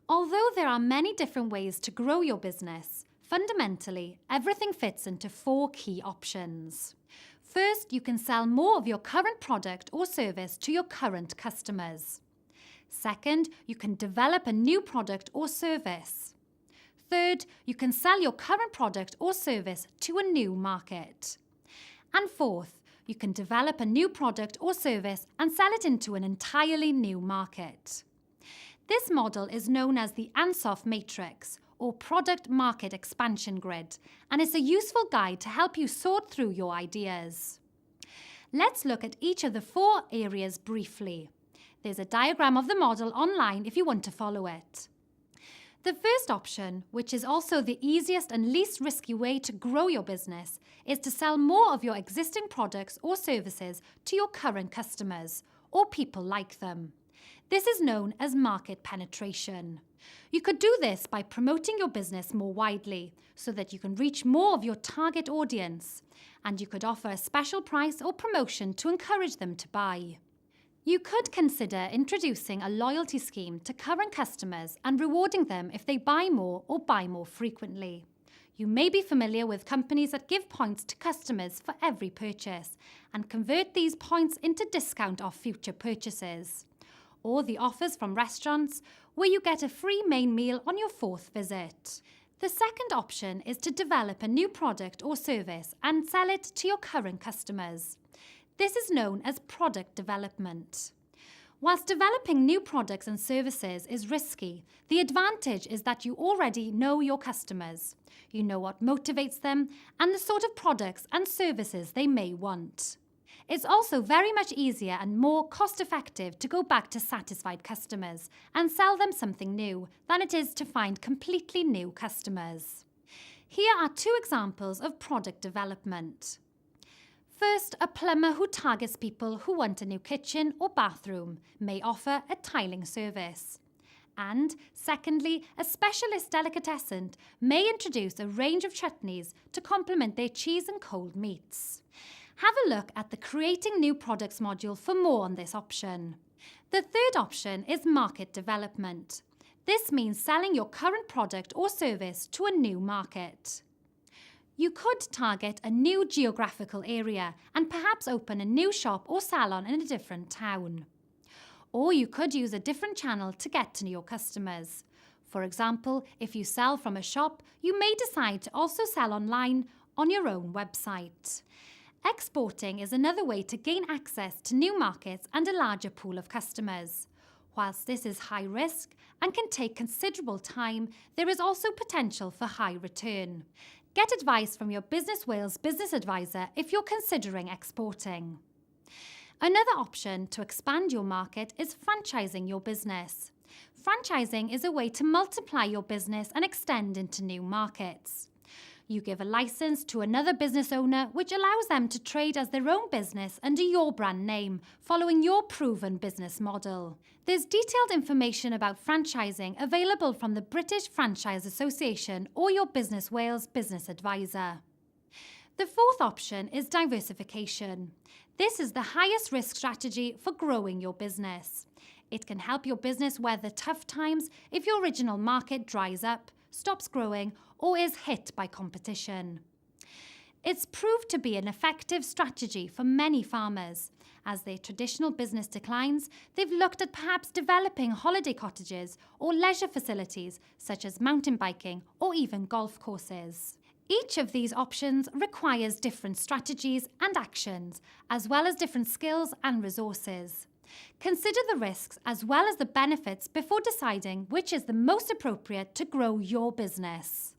Although there are many different ways to grow your business, fundamentally, everything fits into 4 key options. First, you can sell more of your current product or service to your current customers. Second, you can develop a new product or service. Third, you can sell your current product or service to a new market. And fourth, you can develop a new product or service and sell it into an entirely new market. This model is known as the Ansoff matrix, or Product Market Expansion Grid, and is a useful guide to help you sort through your ideas. Let's look at each of the 4 areas briefly. There's a diagram of the model online if you want to follow it. The first option, which is also the easiest and least risky way to grow your business, is to sell more of your existing products or services to your current customers, or people like them. This is known as market penetration. You could do this by promoting your business more widely, so that you can reach more of your target audience, and you could offer a special price or promotion to encourage them to buy. You could consider introducing a loyalty scheme to current customers and rewarding them if they buy more or buy more frequently. You may be familiar with companies that give points to customers for every purchase and convert these points into discount off future purchases. Or the offers from restaurants where you get a free main meal on your 4th visit. The second option is to develop a new product or service and sell it to your current customers. This is known as product development. Whilst developing new products and services is risky, the advantage is that you already know your customers. You know what motivates them and the sort of products and services they may want. It's also very much easier and more cost-effective to go back to satisfied customers and sell them something new than it is to find completely new customers. Here are 2 examples of product development. First, a plumber who targets people who want a new kitchen or bathroom may offer a tiling service. And secondly, a specialist delicatessen may introduce a range of chutneys to complement their cheese and cold meats. Have a look at the Creating New Products module for more on this option. The third option is market development. This means selling your current product or service to a new market. You could target a new geographical area and perhaps open a new shop or salon in a different town. Or you could use a different channel to get to your customers. For example, if you sell from a shop, you may decide to also sell online on your own website. Exporting is another way to gain access to new markets and a larger pool of customers. Whilst this is high risk and can take considerable time, there is also potential for high return. Get advice from your Business Wales business advisor if you're considering exporting. Another option to expand your market is franchising your business. Franchising is a way to multiply your business and extend into new markets. You give a license to another business owner, which allows them to trade as their own business under your brand name, following your proven business model. There's detailed information about franchising available from the British Franchise Association or your Business Wales business advisor. The fourth option is diversification. This is the highest risk strategy for growing your business. It can help your business weather tough times if your original market dries up, stops growing, or is hit by competition. It's proved to be an effective strategy for many farmers. As their traditional business declines, they've looked at perhaps developing holiday cottages or leisure facilities such as mountain biking or even golf courses. Each of these options requires different strategies and actions, as well as different skills and resources. Consider the risks as well as the benefits before deciding which is the most appropriate to grow your business.